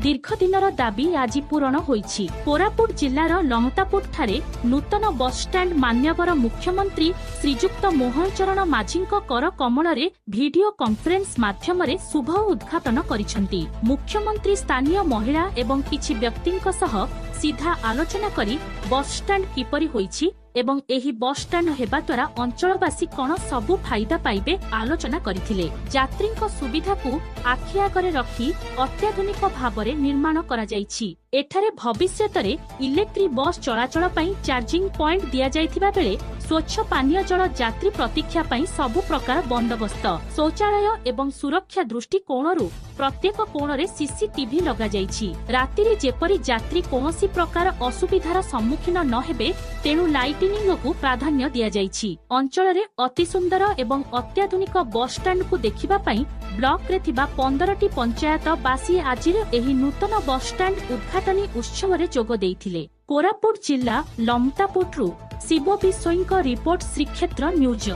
दीर्घदिनर दाबी आज पूरण होईछि। कोरापुट जिल्लार लमतापुर ठारे नूतन बस स्टैंड मान्यवर मुख्यमंत्री श्रीजुक्त मोहन चरण माझीଙ୍କ कर कमलरे वीडियो कॉन्फ्रेंस माध्यमरे शुभ उद्घाटन करिसंती। मुख्यमंत्री स्थानीय महिला एवं किछि व्यक्तिଙ୍କ सह सीधा आलोचना करी बस स्टैंड किपरि होईछि एवं एही बस स्टैंड हेबा द्वारा अंचलवासी कौन सबु फायदा पाइबे आलोचना करथिले। यात्रीଙ୍କ सुविधा को आखि आगरे रखी अत्याधुनिक भावरे निर्माण करा जाइछि। एठारे भविष्यतरे इलेक्ट्रिक बस चलाचल पई चार्जिंग पॉइंट दिया जाइथिबा बेले स्वच्छ पानीय जल यात्री प्रतीक्षा पई सबु प्रकार बंदोबस्त, शौचालय एवं सुरक्षा दृष्टिकोणरू प्रत्येक कोणरे सीसीटीवी लगा जाइछि। रातिरे जेपरि यात्री कोनोसी प्रकार असुविधार सम्मुखीन न हेबे तेणु लाइटिनिंग को प्राधान्य दिया जाइछि। अंचलरे अति सुंदर एवं अत्याधुनिक बस स्टैंड को देखिबा पई ब्लॉक रे थिबा 15टी पंचायत बासी आजिर एही नूतन बस स्टैंड उद्घाटनी उत्सव जोग देइथिले। कोरापुट जिल्ला लमतापुरु शिव बिशोईଙ୍କ रिपोर्ट श्रीक्षेत्र न्यूज।